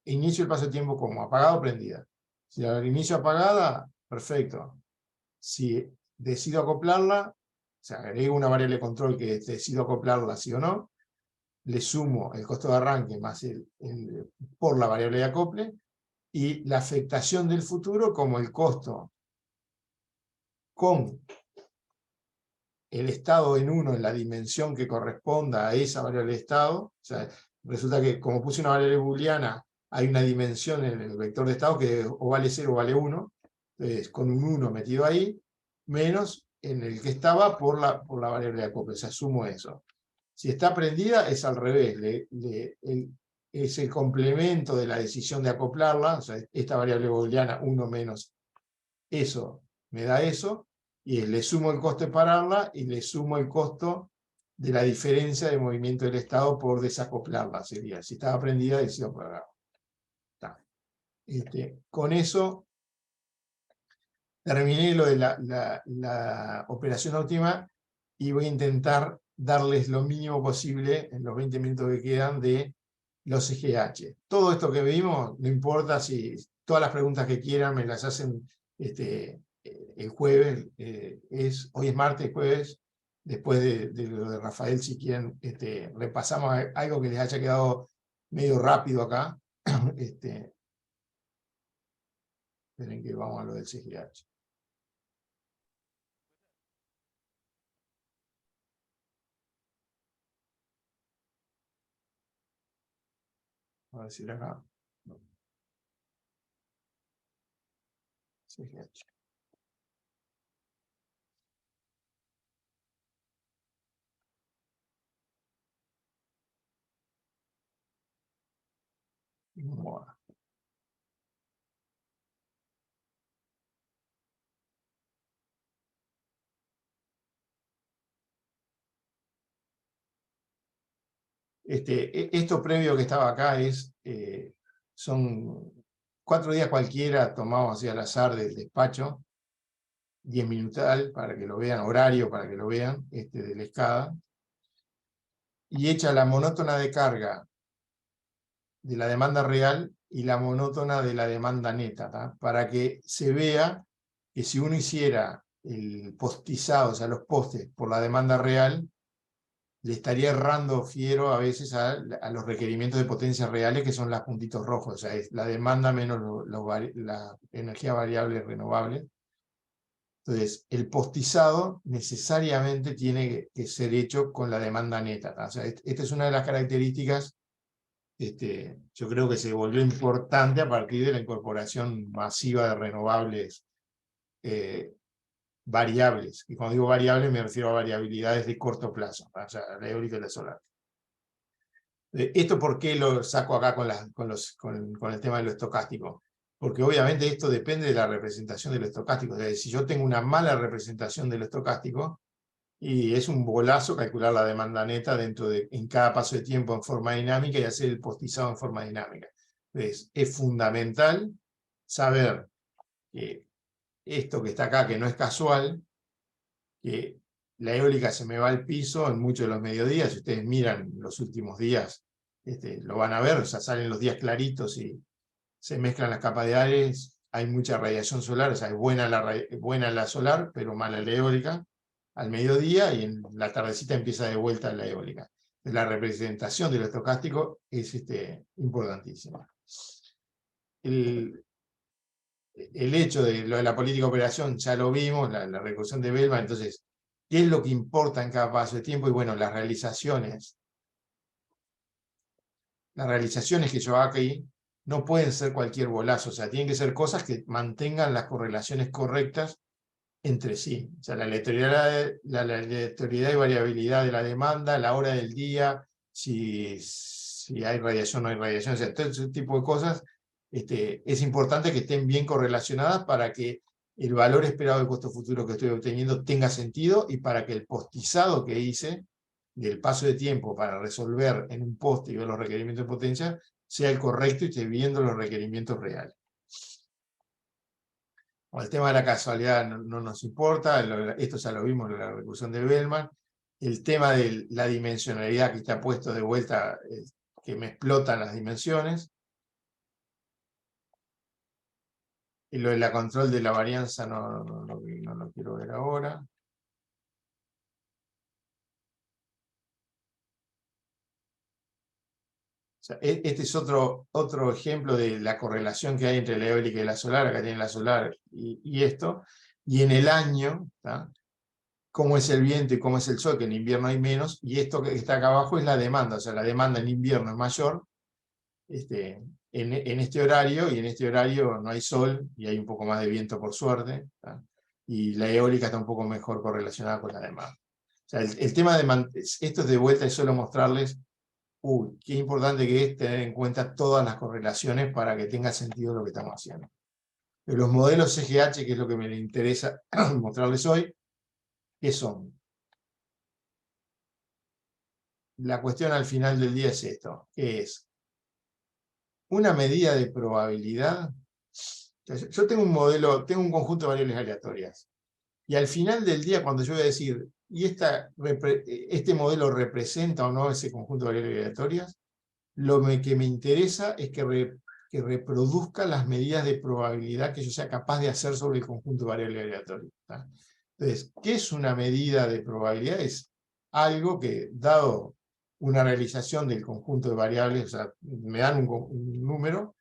inicio el paso de tiempo como apagada o prendida. Si la inicio apagada, perfecto. Si decido acoplarla, o sea, agrego una variable de control que decido acoplarla sí o no, le sumo el costo de arranque más por la variable de acople, y la afectación del futuro como el costo con el estado en 1 en la dimensión que corresponda a esa variable de estado. O sea, resulta que como puse una variable booleana, hay una dimensión en el vector de estado que o vale 0 o vale 1. Entonces, con un 1 metido ahí, menos en el que estaba por la variable de acople. O sea, sumo eso. Si está prendida, es al revés. Es el complemento de la decisión de acoplarla. O sea, esta variable booleana, 1 menos eso, me da eso. Y le sumo el costo de pararla y le sumo el costo de la diferencia de movimiento del estado por desacoplarla. Sería, si estaba prendida, decisión por acá. Con eso terminé lo de la operación óptima y voy a intentar darles lo mínimo posible en los 20 minutos que quedan de los EGH. Todo esto que vimos, no importa si todas las preguntas que quieran me las hacen el jueves, hoy es martes, jueves, después de lo de Rafael, si quieren, repasamos algo que les haya quedado medio rápido acá. Esperen que vamos a lo del CGH. Voy a decir acá. CGH. Bueno. Esto previo que estaba acá son 4 días cualquiera tomados así al azar del despacho, 10 minutal para que lo vean, horario para que lo vean, de la escala, y echa la monótona de carga de la demanda real y la monótona de la demanda neta, ¿tá? Para que se vea que si uno hiciera el postizado, o sea, los postes por la demanda real, le estaría errando fiero a veces a los requerimientos de potencia reales, que son los puntitos rojos, o sea, es la demanda menos la energía variable renovable. Entonces, el postizado necesariamente tiene que ser hecho con la demanda neta. O sea, esta es una de las características, yo creo que se volvió importante a partir de la incorporación masiva de renovables variables. Y cuando digo variables me refiero a variabilidades de corto plazo, o sea, la eólica y la solar. ¿Esto por qué lo saco acá con el tema de lo estocástico? Porque obviamente esto depende de la representación de lo estocástico. O sea, si yo tengo una mala representación de lo estocástico, y es un bolazo calcular la demanda neta en cada paso de tiempo en forma dinámica y hacer el postizado en forma dinámica. Entonces, es fundamental saber que esto que está acá, que no es casual, que la eólica se me va al piso en muchos de los mediodías. Si ustedes miran los últimos días, lo van a ver, o sea, salen los días claritos y se mezclan las capas de aires, hay mucha radiación solar, o sea, es buena la solar, pero mala la eólica, al mediodía, y en la tardecita empieza de vuelta la eólica. La representación de lo estocástico es importantísima. El hecho de lo de la política de operación ya lo vimos, la recursión de Bellman. Entonces, ¿qué es lo que importa en cada paso de tiempo? Y bueno, las realizaciones que yo hago aquí no pueden ser cualquier bolazo, o sea, tienen que ser cosas que mantengan las correlaciones correctas entre sí. O sea, la aleatoriedad y variabilidad de la demanda, la hora del día, si hay radiación o no hay radiación, o sea, todo ese tipo de cosas. Es importante que estén bien correlacionadas para que el valor esperado del costo futuro que estoy obteniendo tenga sentido, y para que el postizado que hice del paso de tiempo para resolver en un poste y ver los requerimientos de potencia sea el correcto y esté viendo los requerimientos reales. Bueno, el tema de la casualidad no nos importa, esto ya lo vimos en la recursión de Bellman. El tema de la dimensionalidad que está puesto de vuelta, que me explotan las dimensiones. Y lo de la control de la varianza no lo quiero ver ahora. O sea, este es otro ejemplo de la correlación que hay entre la eólica y la solar. Acá tienen la solar y esto. Y en el año, ¿tá? Cómo es el viento y cómo es el sol, que en invierno hay menos. Y esto que está acá abajo es la demanda. O sea, la demanda en invierno es mayor en este horario, y en este horario no hay sol, y hay un poco más de viento por suerte, ¿tá? Y la eólica está un poco mejor correlacionada con la demás. O sea, el tema de esto de vuelta es solo mostrarles, qué importante que es tener en cuenta todas las correlaciones para que tenga sentido lo que estamos haciendo. Pero los modelos CGH, que es lo que me interesa mostrarles hoy, ¿qué son? La cuestión al final del día es esto, que es una medida de probabilidad. Yo tengo un modelo, tengo un conjunto de variables aleatorias. Y al final del día, cuando yo voy a decir, ¿y este modelo representa o no ese conjunto de variables aleatorias? Que me interesa es que reproduzca las medidas de probabilidad que yo sea capaz de hacer sobre el conjunto de variables aleatorias. ¿Tá? Entonces, ¿qué es una medida de probabilidad? Es algo que, dado una realización del conjunto de variables, o sea, me dan un número,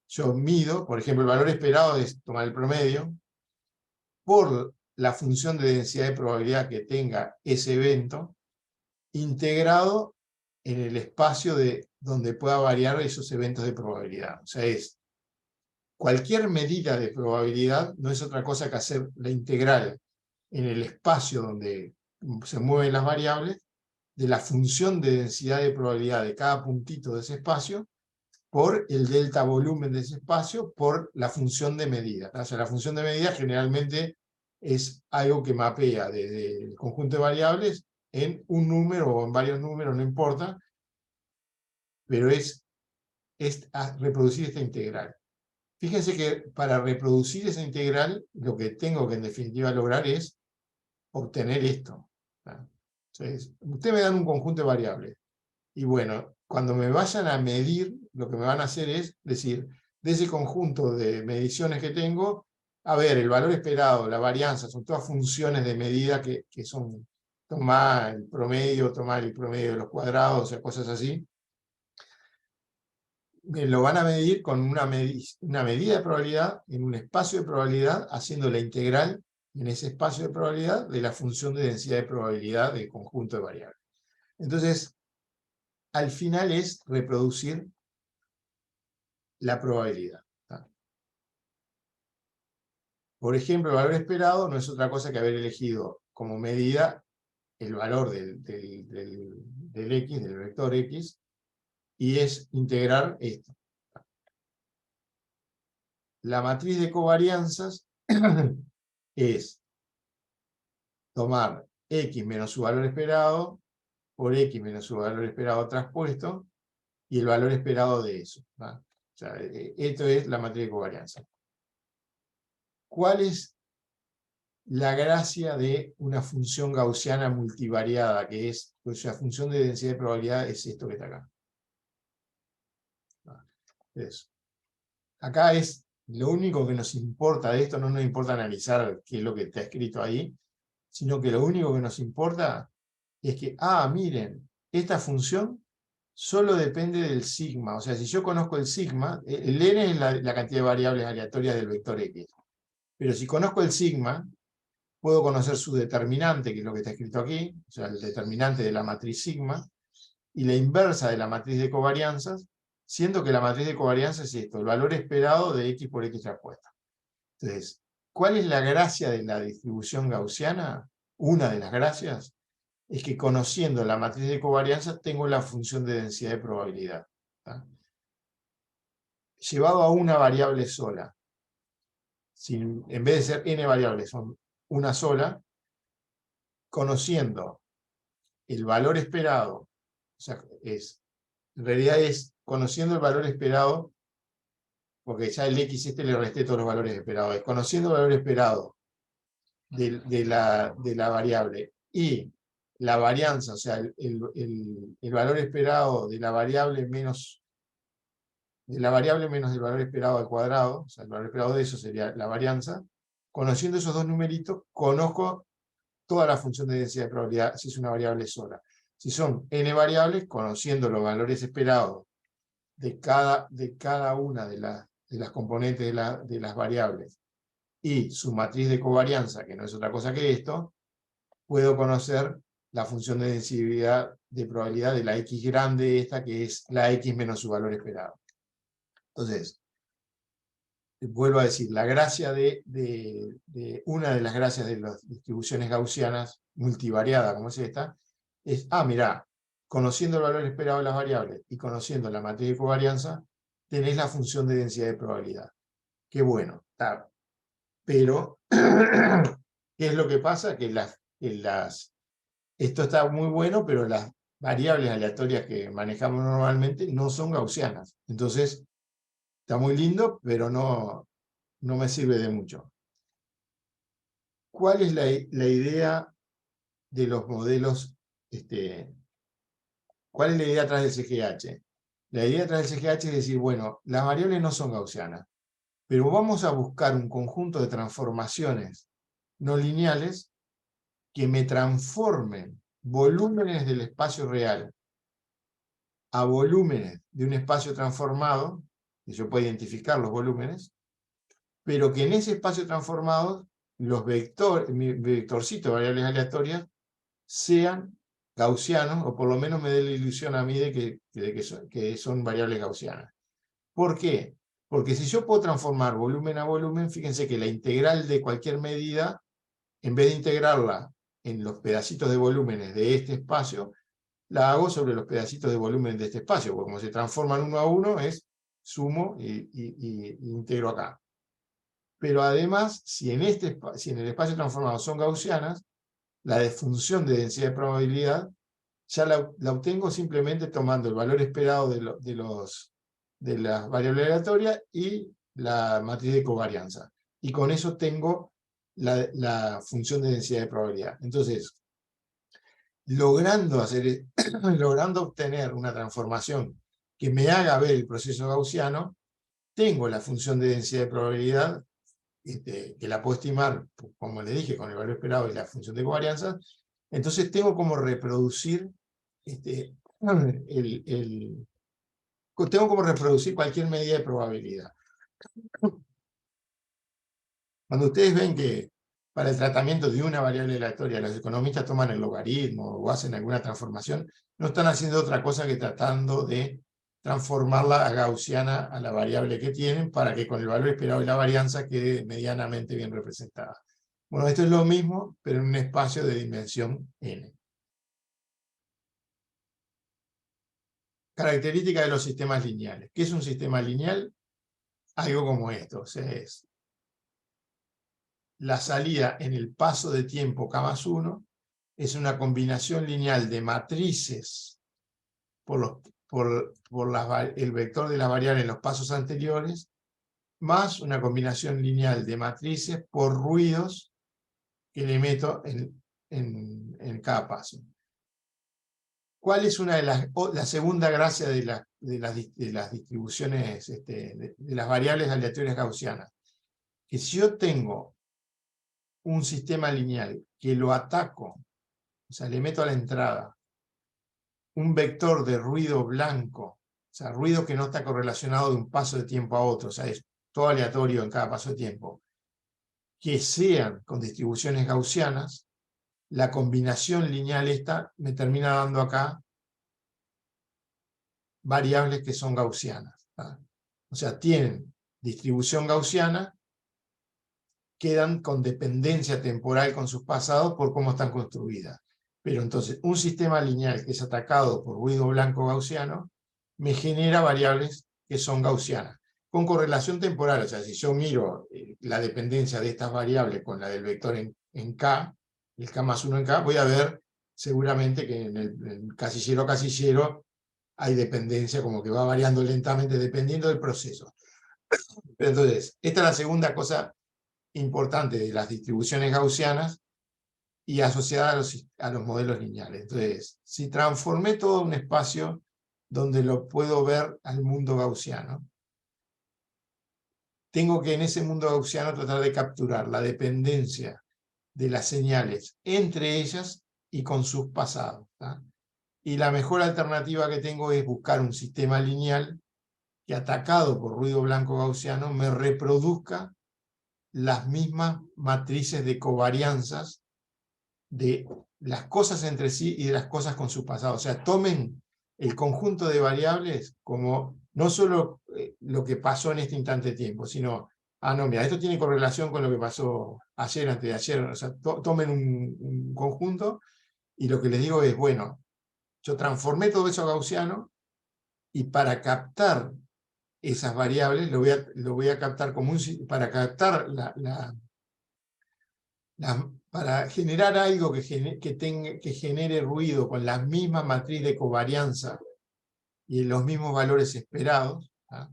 yo mido, por ejemplo, el valor esperado es tomar el promedio, por la función de densidad de probabilidad que tenga ese evento, integrado en el espacio donde pueda variar esos eventos de probabilidad. O sea, es cualquier medida de probabilidad no es otra cosa que hacer la integral en el espacio donde se mueven las variables de la función de densidad de probabilidad de cada puntito de ese espacio por el delta volumen de ese espacio por la función de medida. O sea, la función de medida generalmente es algo que mapea desde el conjunto de variables en un número o en varios números, no importa, pero es reproducir esta integral. Fíjense que para reproducir esa integral, lo que tengo que en definitiva lograr es obtener esto. Entonces, ustedes me dan un conjunto de variables. Y bueno, cuando me vayan a medir, lo que me van a hacer es decir, de ese conjunto de mediciones que tengo, a ver, el valor esperado, la varianza, son todas funciones de medida que son tomar el promedio de los cuadrados, o sea, cosas así. Lo van a medir con una medida de probabilidad en un espacio de probabilidad, haciendo la integral en ese espacio de probabilidad de la función de densidad de probabilidad del conjunto de variables. Entonces, al final es reproducir la probabilidad. ¿Tá? Por ejemplo, el valor esperado no es otra cosa que haber elegido como medida el valor del X, del vector X, y es integrar esto. La matriz de covarianzas es tomar X menos su valor esperado por X menos su valor esperado traspuesto y el valor esperado de eso. ¿Va? O sea, esto es la matriz de covarianza. ¿Cuál es la gracia de una función gaussiana multivariada, que es, pues la función de densidad de probabilidad es esto que está acá? Eso. Acá es lo único que nos importa de esto, no nos importa analizar qué es lo que está escrito ahí, sino que lo único que nos importa es que, miren, esta función solo depende del sigma. O sea, si yo conozco el sigma, el n es la cantidad de variables aleatorias del vector x. Pero si conozco el sigma, puedo conocer su determinante, que es lo que está escrito aquí, o sea, el determinante de la matriz sigma, y la inversa de la matriz de covarianzas, siendo que la matriz de covarianzas es esto, el valor esperado de x por x traspuesta. Entonces, ¿cuál es la gracia de la distribución gaussiana? Una de las gracias es que conociendo la matriz de covarianza tengo la función de densidad de probabilidad. ¿Tá? Llevado a una variable sola. En vez de ser n variables, son una sola, conociendo el valor esperado, o sea, en realidad es conociendo el valor esperado, porque ya el x le resté todos los valores esperados, es conociendo el valor esperado de la variable y la varianza, o sea, el valor esperado de la variable menos el valor esperado al cuadrado, o sea, el valor esperado de eso sería la varianza. Conociendo esos dos numeritos, conozco toda la función de densidad de probabilidad si es una variable sola. Si son n variables, conociendo los valores esperados de cada una de las componentes de las variables y su matriz de covarianza, que no es otra cosa que esto, puedo conocer la función de densidad de probabilidad de la x grande esta, que es la x menos su valor esperado. Entonces, vuelvo a decir, la gracia una de las gracias de las distribuciones gaussianas multivariadas como es esta, es, mirá, conociendo el valor esperado de las variables y conociendo la matriz de covarianza, tenés la función de densidad de probabilidad. Qué bueno, está. Pero, ¿qué es lo que pasa? Que esto está muy bueno, pero las variables aleatorias que manejamos normalmente no son gaussianas. Entonces, está muy lindo, pero no me sirve de mucho. ¿Cuál es la idea de los modelos? ¿Cuál es la idea atrás del CGH? La idea atrás del CGH es decir, bueno, las variables no son gaussianas, pero vamos a buscar un conjunto de transformaciones no lineales que me transformen volúmenes del espacio real a volúmenes de un espacio transformado, y yo puedo identificar los volúmenes, pero que en ese espacio transformado los mi vectorcito de variables aleatorias sean gaussianos, o por lo menos me dé la ilusión a mí de que son variables gaussianas. ¿Por qué? Porque si yo puedo transformar volumen a volumen, fíjense que la integral de cualquier medida, en vez de integrarla en los pedacitos de volúmenes de este espacio, la hago sobre los pedacitos de volumen de este espacio, porque como se transforman uno a uno, es sumo y integro acá. Pero además, si en el espacio transformado son gaussianas, la función de densidad de probabilidad ya la obtengo simplemente tomando el valor esperado de las variables aleatorias y la matriz de covarianza. Y con eso tengo la función de densidad de probabilidad. Entonces, logrando obtener una transformación que me haga ver el proceso gaussiano, tengo la función de densidad de probabilidad, que la puedo estimar, como le dije, con el valor esperado y la función de covarianza. Entonces tengo como reproducir tengo como reproducir cualquier medida de probabilidad. Cuando ustedes ven que para el tratamiento de una variable aleatoria los economistas toman el logaritmo o hacen alguna transformación, no están haciendo otra cosa que tratando de transformarla a gaussiana a la variable que tienen para que con el valor esperado y la varianza quede medianamente bien representada. Bueno, esto es lo mismo, pero en un espacio de dimensión n. Característica de los sistemas lineales. ¿Qué es un sistema lineal? Algo como esto. O sea, es la salida en el paso de tiempo k+1 es una combinación lineal de matrices por el vector de la variable en los pasos anteriores, más una combinación lineal de matrices por ruidos que le meto en cada paso. ¿Cuál es la segunda gracia de las distribuciones, de las variables aleatorias gaussianas? Que si yo tengo un sistema lineal que lo ataco, o sea, le meto a la entrada un vector de ruido blanco, o sea, ruido que no está correlacionado de un paso de tiempo a otro, o sea, es todo aleatorio en cada paso de tiempo, que sean con distribuciones gaussianas, la combinación lineal esta me termina dando acá variables que son gaussianas, ¿tá? O sea, tienen distribución gaussiana, quedan con dependencia temporal con sus pasados por cómo están construidas. Pero entonces, un sistema lineal que es atacado por ruido blanco gaussiano, me genera variables que son gaussianas, con correlación temporal. O sea, si yo miro la dependencia de estas variables con la del vector en K, el K+1 en K, voy a ver seguramente que en el casillero a casillero hay dependencia, como que va variando lentamente dependiendo del proceso. Pero entonces, esta es la segunda cosa importante de las distribuciones gaussianas y asociada a los modelos lineales. Entonces, si transformé todo un espacio donde lo puedo ver al mundo gaussiano, tengo que en ese mundo gaussiano tratar de capturar la dependencia de las señales entre ellas y con sus pasados, ¿tá? Y la mejor alternativa que tengo es buscar un sistema lineal que, atacado por ruido blanco gaussiano, me reproduzca las mismas matrices de covarianzas de las cosas entre sí y de las cosas con su pasado. O sea, tomen el conjunto de variables como no solo lo que pasó en este instante de tiempo, sino, no, mira, esto tiene correlación con lo que pasó ayer, antes de ayer, o sea, tomen un conjunto, y lo que les digo es, bueno, yo transformé todo eso a gaussiano, y para captar esas variables, lo voy a captar como para captar para generar algo que genere ruido con la misma matriz de covarianza y los mismos valores esperados, ¿tá?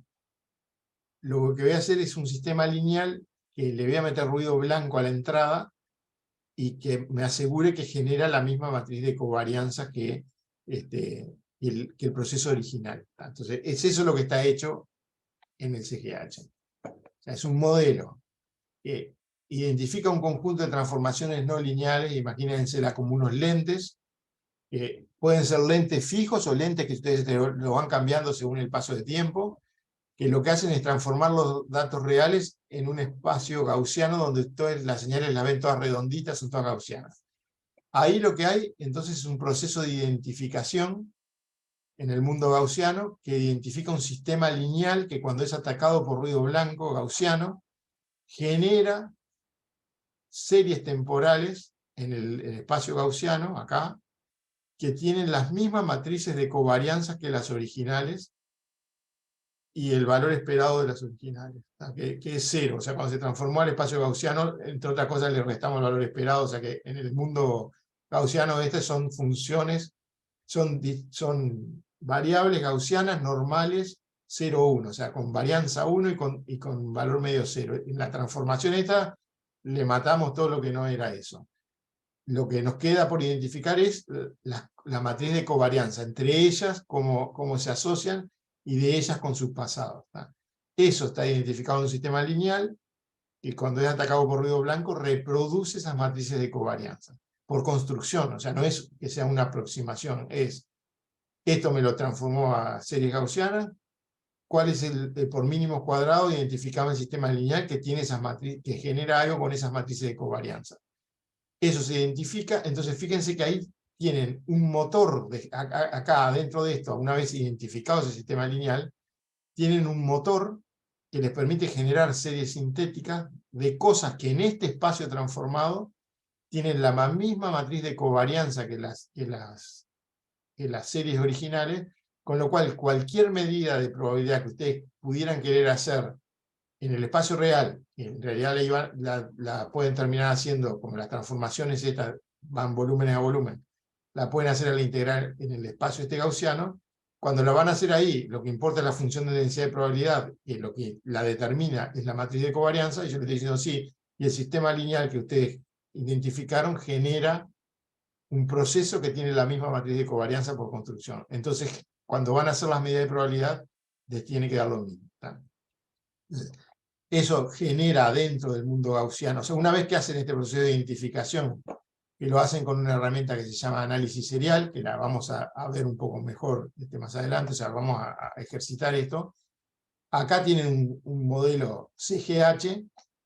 Lo que voy a hacer es un sistema lineal que le voy a meter ruido blanco a la entrada y que me asegure que genera la misma matriz de covarianza que el proceso original, ¿tá? Entonces, es eso lo que está hecho en el CGH. O sea, es un modelo que identifica un conjunto de transformaciones no lineales, imagínensela como unos lentes, que pueden ser lentes fijos o lentes que ustedes lo van cambiando según el paso de tiempo, que lo que hacen es transformar los datos reales en un espacio gaussiano donde todas las señales las ven todas redonditas, son todas gaussianas. Ahí lo que hay entonces es un proceso de identificación en el mundo gaussiano que identifica un sistema lineal que cuando es atacado por ruido blanco gaussiano genera series temporales en el espacio gaussiano, acá, que tienen las mismas matrices de covarianza que las originales y el valor esperado de las originales, que es cero. O sea, cuando se transformó al espacio gaussiano, entre otras cosas le restamos el valor esperado, o sea que en el mundo gaussiano son funciones, son variables gaussianas normales 0, 1, o sea, con varianza 1 y con valor medio 0. En la transformación esta le matamos todo lo que no era eso. Lo que nos queda por identificar es la matriz de covarianza, entre ellas, cómo se asocian, y de ellas con sus pasados, ¿tá? Eso está identificado en un sistema lineal, y cuando es atacado por ruido blanco, reproduce esas matrices de covarianza, por construcción, o sea, no es que sea una aproximación, es, esto me lo transformó a series gaussianas, cuál es el por mínimos cuadrados, identificaba el sistema lineal que tiene esas matrices, que genera algo con esas matrices de covarianza. Eso se identifica, entonces fíjense que ahí tienen un motor, acá dentro de esto, una vez identificado ese sistema lineal, tienen un motor que les permite generar series sintéticas de cosas que en este espacio transformado tienen la misma matriz de covarianza que las series originales, con lo cual cualquier medida de probabilidad que ustedes pudieran querer hacer en el espacio real, y en realidad la pueden terminar haciendo, como las transformaciones estas van volúmenes a volumen, la pueden hacer al integral en el espacio gaussiano. Cuando la van a hacer ahí, lo que importa es la función de densidad de probabilidad, y lo que la determina es la matriz de covarianza, y yo le estoy diciendo sí, y el sistema lineal que ustedes identificaron genera un proceso que tiene la misma matriz de covarianza por construcción. Entonces, cuando van a hacer las medidas de probabilidad, les tiene que dar lo mismo, ¿tá? Eso genera dentro del mundo gaussiano, o sea, una vez que hacen este proceso de identificación, que lo hacen con una herramienta que se llama análisis serial, que la vamos a ver un poco mejor más adelante, o sea, vamos a ejercitar esto. Acá tienen un modelo CGH,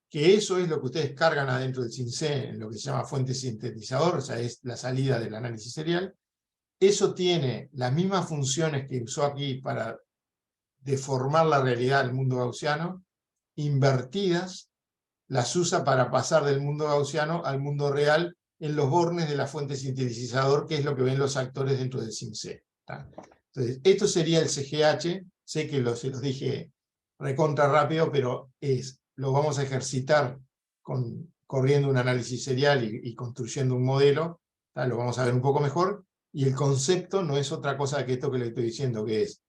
que eso es lo que ustedes cargan adentro del SINC, en lo que se llama fuente sintetizador, o sea, es la salida del análisis serial. Eso tiene las mismas funciones que usó aquí para deformar la realidad del mundo gaussiano, invertidas, las usa para pasar del mundo gaussiano al mundo real en los bornes de la fuente sintetizador, que es lo que ven los actores dentro del SIMC. Entonces, esto sería el CGH, sé que se los dije recontra rápido, pero lo vamos a ejercitar corriendo un análisis serial y construyendo un modelo, lo vamos a ver un poco mejor, y el concepto no es otra cosa que esto que le estoy diciendo, que es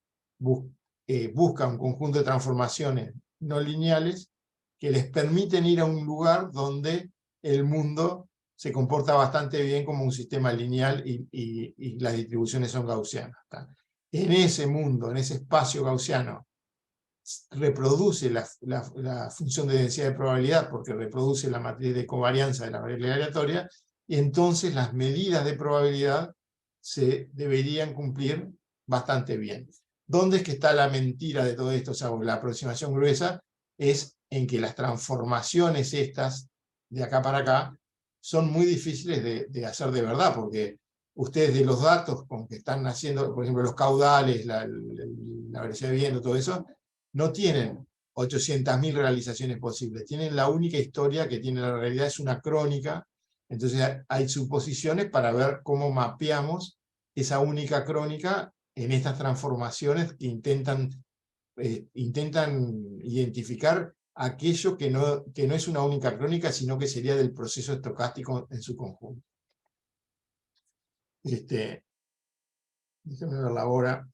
busca un conjunto de transformaciones no lineales que les permiten ir a un lugar donde el mundo se comporta bastante bien como un sistema lineal y las distribuciones son gaussianas, ¿tá? En ese mundo, en ese espacio gaussiano, reproduce la función de densidad de probabilidad porque reproduce la matriz de covarianza de la variable aleatoria, y entonces las medidas de probabilidad se deberían cumplir bastante bien. ¿Dónde es que está la mentira de todo esto? O sea, la aproximación gruesa es en que las transformaciones estas, de acá para acá, son muy difíciles de hacer de verdad, porque ustedes de los datos con que están haciendo, por ejemplo, los caudales, la velocidad de viento, todo eso, no tienen 800.000 realizaciones posibles. Tienen la única historia que tiene la realidad, es una crónica. Entonces hay suposiciones para ver cómo mapeamos esa única crónica en estas transformaciones que intentan identificar aquello que no es una única crónica, sino que sería del proceso estocástico en su conjunto. Déjenme ver la hora.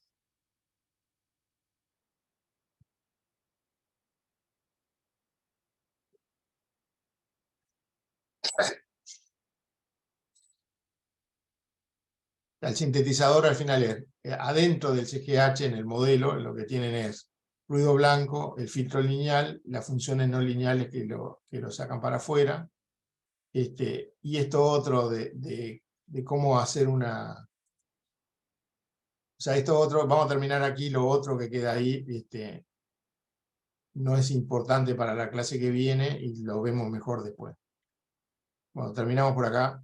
El sintetizador al final es, adentro del CGH en el modelo, lo que tienen es ruido blanco, el filtro lineal, las funciones no lineales que lo sacan para afuera, y esto otro de cómo hacer una... O sea, esto otro, vamos a terminar aquí, lo otro que queda ahí, no es importante para la clase que viene y lo vemos mejor después. Bueno, terminamos por acá.